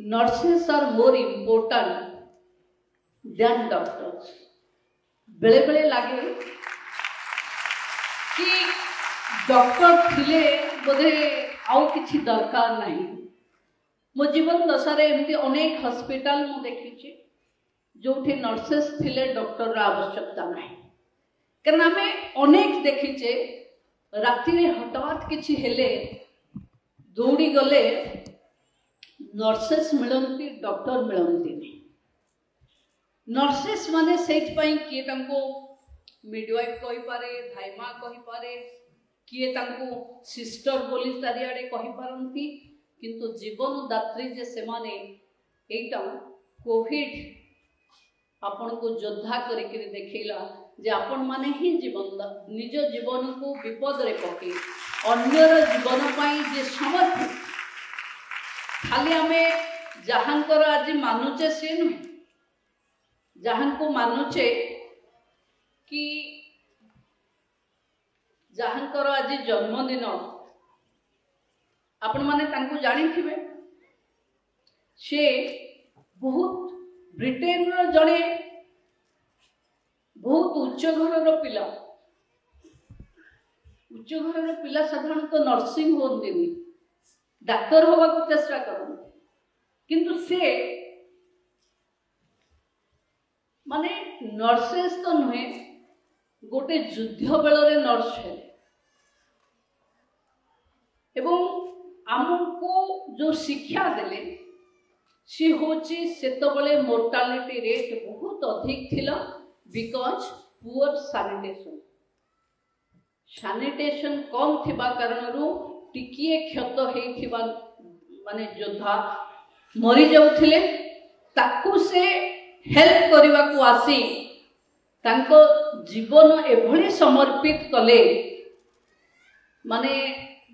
nurses are more important than doctors. बेले बेले लगे कि डॉक्टर थिले बोधे आउ किछि दरकार नहीं। मो जीवन दशारे एमती अनेक हॉस्पिटल मु देखी जो नर्सेस थिले डॉक्टर आवश्यकता नहीं। कारण आम अनेक देखीचे राति रे हठात किछि हेले दौड़ी गले नर्सेस मिलती डॉक्टर मिलती नहीं। नर्सेस माने सेठपाई किए तांको मिडवाइफ कहि पारे धाइमा कहि पारे किए तांको सिस्टर बोली चारिआडे कहि पारंती किंतु जीवन दात्री जे से माने एटा कोविड आपण को योद्धा करके देखैला जे आपण माने ही जीवन निज जीवन को विपद रे पके अन्यर जीवन पाई जे समर्पित खाली आमे जहांकर आज मानुचे से नुहे जहां को मानुचे कि जहांकर आज जन्मदिन आपण माने तांको जानी थिबे से बहुत ब्रिटेन रो जड़े बहुत उच्च घर रो पिला उच्च घर रो पिला साधारणतः नर्सिंग होती डाक्तर होगा को चेष्टा करते किंतु से माने नर्सेस तो नुहे गोटे युद्ध बेलरे नर्स है एवं आमको जो शिक्षा देले सी होची सेतबले मोर्टालिटी रेट बहुत अधिक थिला बिकॉज पुअर सैनिटेशन कम थिबा कारणरू टिकिए क्षत हेथिबा माने योद्धा मरी जाउथिले ताकू से हेल्प करने को आसी तांको जीवन एभली समर्पित कले माने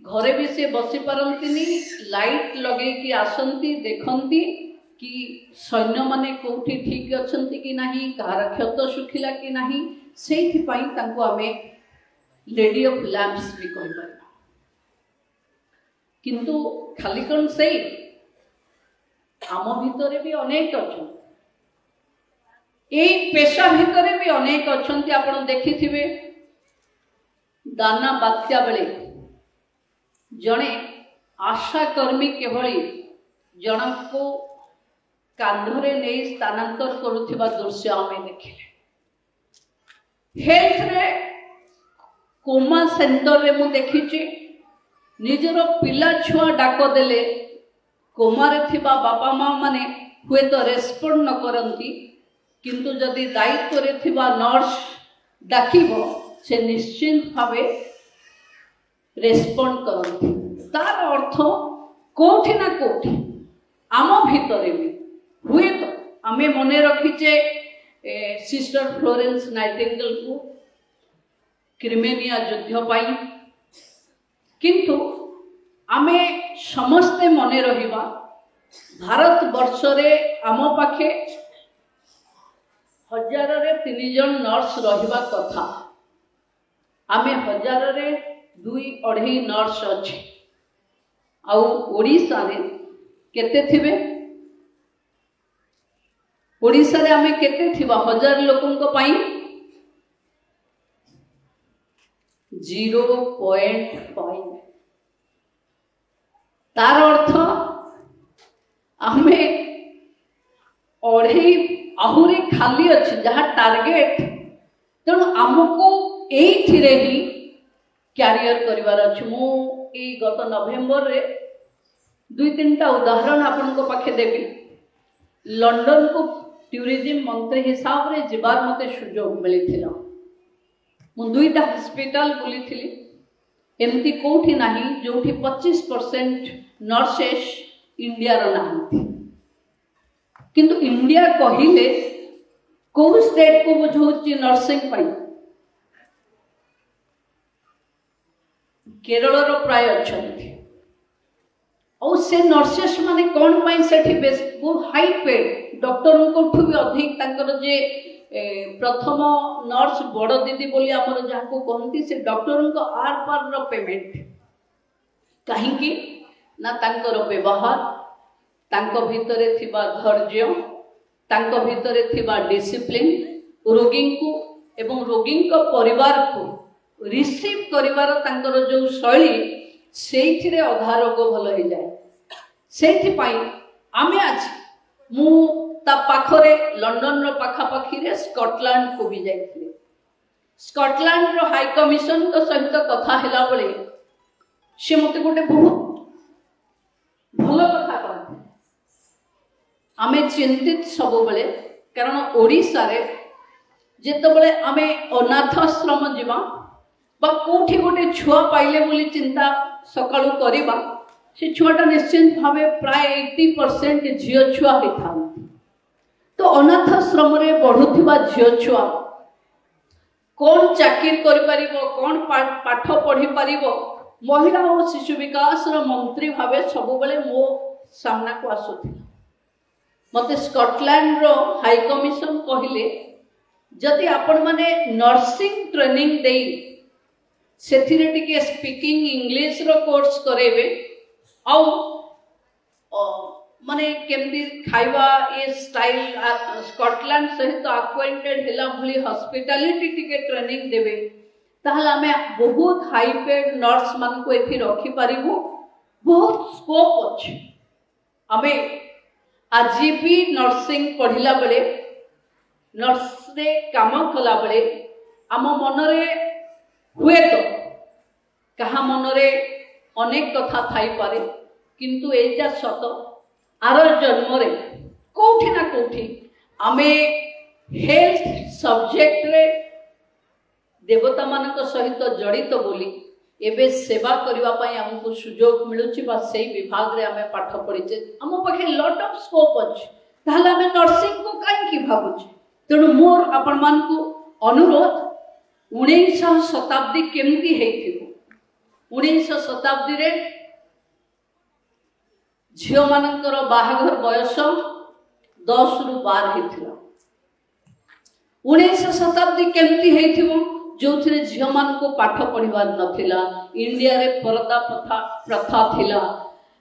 घरे भी से बसी पारंतिनी लाइट लगे कि आसंती देखंती कि सैन्य माने कोठी ठीक अछंती कि नाही कार क्षत सुखिला कि नाही सेहि पई तांको आमे लेडी ऑफ लैम्प्स भी कहि पारबा किंतु खाली कोन सेहि आम भितरे भी अनेक अछन एक पेशा भितरे भी अनेक अछंती आपण देखिथिबे दाना बात्या बेले जड़े आशा कर्मी केवली जनक को कांधरे नहीं स्थानांतर करुथिबा दृश्य आमे देखिले हेल्थ रे कोमा सेंटर रे मु देखिछि निजरो पिला छुआ डाक देले कोमा रे थिबा बापा माँ माने हुए तो रेस्पोंड न करंती किंतु जदि दायित्व रे थिबा नर्स डाकिबो से निश्चिंत भावे रेस्पोंड करती तार अर्थ कोठी ना कोठी आम भितरे भी हुए तो आमे मने रखीचे सिस्टर फ्लोरेंस नाइटिंगेल को क्रिमिनिया युद्ध पाई किंतु आमे समस्ते मने रहिबा भारत वर्ष रे आम पाखे 1000 रे 3 जन नर्स रहिबा कथा आमे 1000 रे 2-2.5 नर्स अच्छे आउ ओडिशा रे केते थिबे ओडिशा रे आमे केते थिबा 1000 लोकन को पाई 0.5 तार अर्थ आमे अढ़े आहुरी खाली अच्छे जहाँ टार्गेट तेणु आमको एथिरे ही क्यारियर करिवार अछि मु ए गत नवेम्बर रे 2-3 टा उदाहरण आपन को पाखे देबी लंडन को टूरिज्म मंत्री हिसाब रे जिबार मते सुयोग मिलिथिला मु 2टा हॉस्पिटल बुलीथिली एमती कोठी नाही जोठी 25% नर्सेस इंडिया रो नाहंती किंतु इंडिया कहिले को स्टेट को बुझौची नर्सिंग पाई केरल रो प्राय अछंती और से नर्सेस माने कोन पाई सेठी बेस वो हाई पेड डॉक्टर को भी अधिक तांकर जे प्रथम नर्स बड़ दीदी बोली हमर जहा को कहंती से डॉक्टर को आर पार रो पेमेंट कहीं की ना तांकर व्यवहार तांको भितरे थिबा धैर्य तांको भितरे थिबा डिसिप्लिन रोगी को एवं रोगी को परिवार को रिसीव करिवार तांकर जो शैली सेइथिरे अधा रोग भल हो जाए सेइथिपाई आमे आज मु ता पाखरे लंडन रो पाखापाखी रे स्कॉटलैंड को भी जाइथिले स्कॉटलैंड रो हाई कमिशन को सहित कथा हैला बळे से मते गोटे बहुत भल कथा कहते आमे चिंतित सब बेले कारण ओडिसा रे जेते बेले आमे अनाथाश्रम जीवा बा कोठी गोटे छुआ पाइले बोली चिंता सकाळू करिबा से छुआटा निश्चित भावे प्राय 80% झियो छुआ होता तो अनाथाश्रम रे बढ़ुथिबा झियो छुआ कौन चाकिर करि परिबो कौन पाठ पढ़ी परिबो महिला और शिशु विकास मंत्री भावे सब बेले मो सामना को आसुथिला मते स्कॉटलैंड रो हाई कमिशन कहिले जदि आपण माने नर्सिंग ट्रेनिंग देई सेथिरे टिके स्पीकिंग इंग्लिश रो कोर्स करेबे आउ माने केमदी खाइबा ये स्टाइल स्कॉटलैंड सहित अक्वाइंटेड हेला भली हॉस्पिटैलिटी टिके ट्रेनिंग देबे ताहला हमें बहुत हाई पेड नर्स मान को एथि रखी पारिबो बहुत स्कोप अछि हमें आज भी नर्सिंग पढ़िला बेले नर्स रे काम कला बेले आम मनरे हुए तो कहा मनरे अनेक कथा थाई पारे किंतु एटा सत आर जन्म रे कोठी ना कोठी आमे हेल्थ सब्जेक्ट रे देवता मानक सहित जड़ित बोली एबे सेवा करबा पई हमको सुयोग मिलुची बा सेही विभाग रे हमें पाठ पढ़िचे हम पाखे लॉट ऑफ स्कोप अछि ताहला हमें नर्सिंग को काई की भाबुची तेणु मोर आपण मान को अनुरोध 19 शताब्दी केमती हेथिबो 19 शताब्दी रे झियो मानकर बाहाघर बयस 10 रु 12 हेथिला 19 शताब्दी केमती हेथिबो जो थे झियो मान को पाठ पढ़िबार नथिला इंडिया रे परदा प्रथा थिला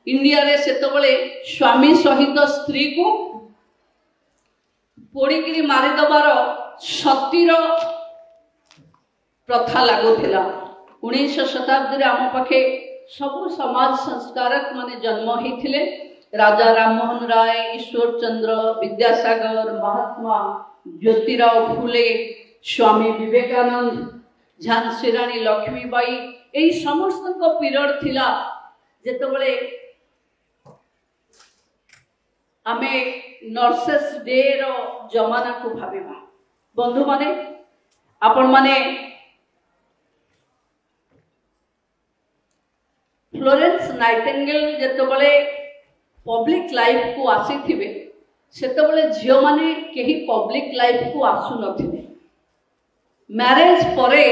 इंडिया रे सेतबेले स्वामी सहित स्त्री को पोड़ीगिरी मारी दबार सतीर प्रथा लागू थिला 19 शताब्दी रे आम पाखे सब समाज संस्कारक माने जन्म होइथिले राजा राममोहन राय ईश्वर चंद्र विद्यासागर महात्मा ज्योतिराव फुले स्वामी विवेकानंद झांसी रानी लक्ष्मीबाई यही समस्त पीरियड थिला जेतबेले आमे नर्सेस डे रो जमाना को भाबिबा बंधु माने आपण माने फ्लोरेंस नाइटिंगेल जेतबेले पब्लिक लाइफ को आसी थिबे सेतबेले झियो माने केही पब्लिक लाइफ को आसु नथिबे मैरिज परे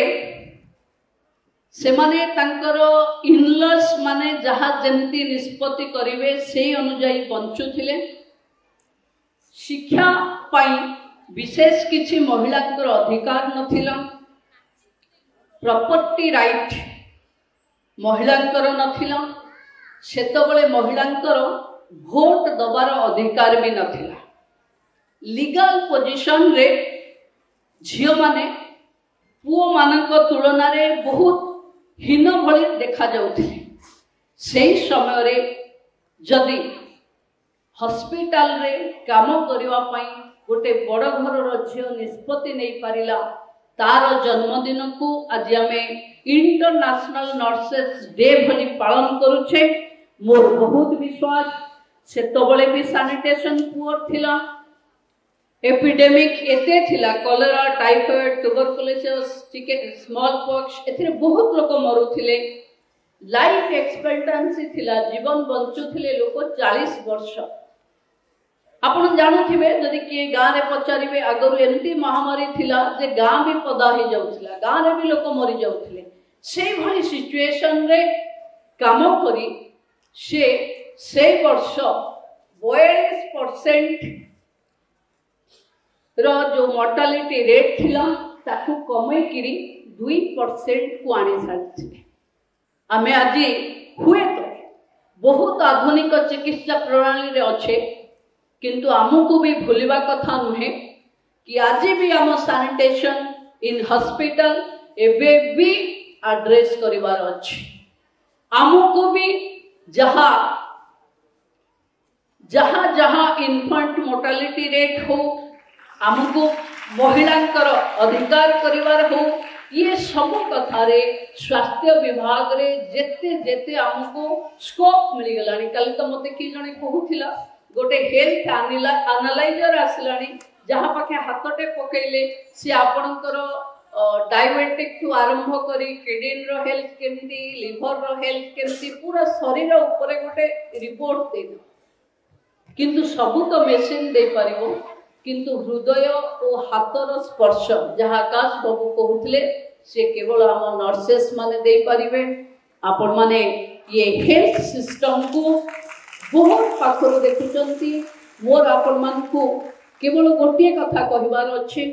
से माने तांकर इनलॉस माने जहा जेमती निष्पत्ति करिवे सेही अनुसार बंचुथिले शिक्षा पाई विशेष किछि महिलांकर अधिकार नथिला प्रॉपर्टी राइट महिलांकर नथिला सेतबेले महिलांकर भोट दबार अधिकार भी नथिला लीगल पोजीशन रे झियो माने पुओ मानक तुलना रे बहुत हीन भली देखा जाउथिले सेही समय रे जदि हॉस्पिटल रे काम करबा पई गोटे बड़ घर रो झियो निष्पत्ति नै पारिला तार जन्मदिन को आज आमे इंटरनेशनल नर्सेस डे भली पालन करूछे मोर बहुत विश्वास सेतबेले भी सैनिटेशन पुअर थिला एपिडेमिक एते थिला cholera typhoid tuberculosis smallpox एथिरे बहुत लोक मरुथिले लाइफ एक्सपेक्टेंसी थिला जीवन बंचुथिले लोक 40 वर्ष आपण जानथिबे जदि के गाँ रे पचारिबे आगरु एमती महामारी थिला जे गाँ भी पदा ही जाउथिला गाँ रे भी लोक मरि जाउथिले से भली सिचुएशन रे काम करी से वर्ष 42% रो जो मोर्टालिटी रेट थिला ताकू कमे किरी 2% को आनी साथि आमे आज हुए तो बहुत आधुनिक चिकित्सा प्रणाली रे अच्छे किंतु आमको भी भूलवा कथा नुहे कि आज भी आम सैनिटेशन इन हॉस्पिटल एबे भी एड्रेस करिवार अछि। आमको भी जहाँ जहाँ जहाँ इन्फेंट मोर्टालिटी रेट हो आमको महिलांकर अधिकार करिवार हो ये सब कथारे स्वास्थ्य विभाग रे जेते जेते आमको स्कोप मिल गलानी। कल तो मते कि जने कहूथिला गोटे हेल्थ एनालाइजर आसलानी जहाँ पाखे हाथटे पकेले सी आपणकर डायबिटिक ठू आरंभ करी किडनी रो हेल्थ केमती लिवर रो हेल्थ केमती पूरा शरीर ऊपर गोटे रिपोर्ट दे किंतु सबू तो मेसीन दे पारिबो किंतु हृदय और हाथर स्पर्श जहाँ आकाश बाबू कहते से केवल आम नर्सेस माने दे पारिबे। आपण माने ये हेल्थ सिस्टम को बहुत पाखर देखुचंती। मोर आपण मान को केवल गोटे कथा कहबार अच्छे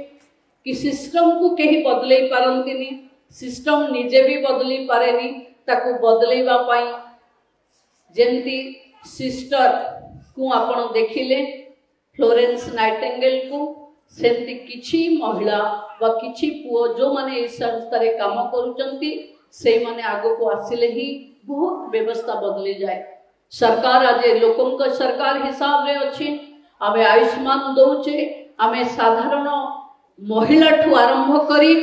कि सिस्टम को कहीं बदलई पारंतिनी, सिस्टम निजे भी बदली पारेनी, ताकू बदलैबा पाई जेंती सिस्टर को आपण देखिले फ्लोरेंस नाइटिंगेल को सेमती किछि महिला व किछि पुओ जो माने इस संस्था रे काम करूचंती से माने आगो को आसिले ही बहुत व्यवस्था बदली जाए। सरकार आज लोकन को सरकार हिसाब रे अछि आमे आयुष्मान दौचे आमे साधारण महिला ठू आरंभ करी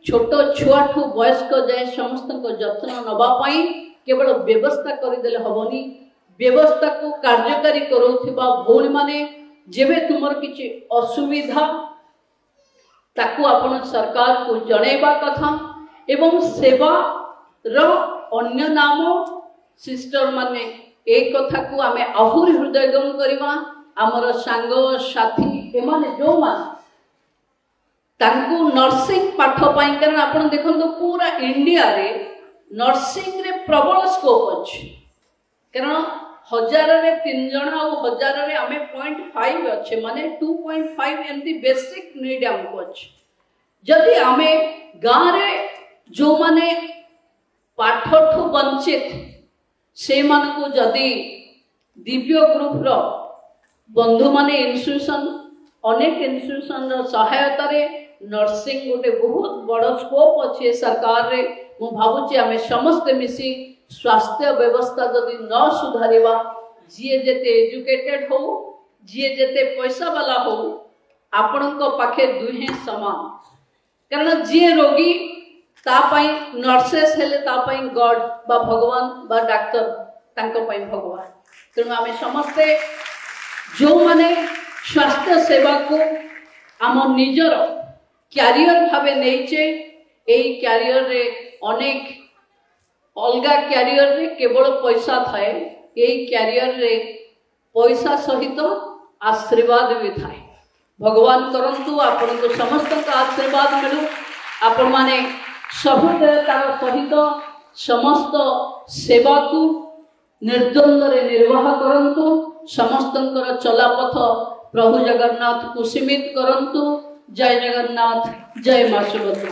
छोट छुआ ठू वयस्क जाए समस्त को जत्न नबा पाई केवल व्यवस्था करदेले हबनी। व्यवस्था को कार्यकारी करूथिबा भौणी माने जेबे तुमर किछि असुविधा ताकू आपण सरकार को जणैबा कथा एवं सेवा रो अन्य नाम सिस्टर माने एक कथा को आमे आहुरी हृदयगम करिवा। आमर सांग साथी एमाने जो मान तांको नर्सिंग पाठ पाई कारण आपण देखंतो पूरा इंडिया रे नर्सिंग रे प्रबल स्कोप अछि कारण 1000 रे 3 जण आ 1000 रे आमे 0.5 अच्छे माने 2.5 एमती बेसिक नीड हमको अछि। जदि आमे गाँ रे जो माने पाठठु वंचित से मान को जदि दिव्य ग्रुप रो बंधु माने इंस्टीट्यूशन अनेक इंस्टीट्यूशन रो सहायता रे नर्सिंग गोटे बहुत बड़ स्कोप अच्छे सरकार रे मु भाबुची आमे समस्त मिसी स्वास्थ्य व्यवस्था जदि न सुधारिबा जी जेते एजुकेटेड हो जी जेते पैसा वाला हो आपणक पाखे दुहे समान कारण जी रोगी ता पई नर्सेस हेले ता पई गॉड बा भगवान बा डॉक्टर तांको पई भगवान। तेणु आमे समस्ते जो माने स्वास्थ्य सेवा को आम निजर क्यारियर भावे नहींचे एई क्यारियर रे अनेक अलगा क्यारियर रे केवल पैसा थाए एई क्यारियर रे पैसा सहित आशीर्वाद भी थाए। भगवान करंतु आपण को समस्त का आशीर्वाद मिलू आपण माने सबुतार सहित समस्त सेवा को निर्द्वंद रे निर्वाह करंतु समस्तंकर चलापथ प्रभु जगन्नाथ को सीमित करंतु। जय जगन्नाथ जय मां सुभद्रा।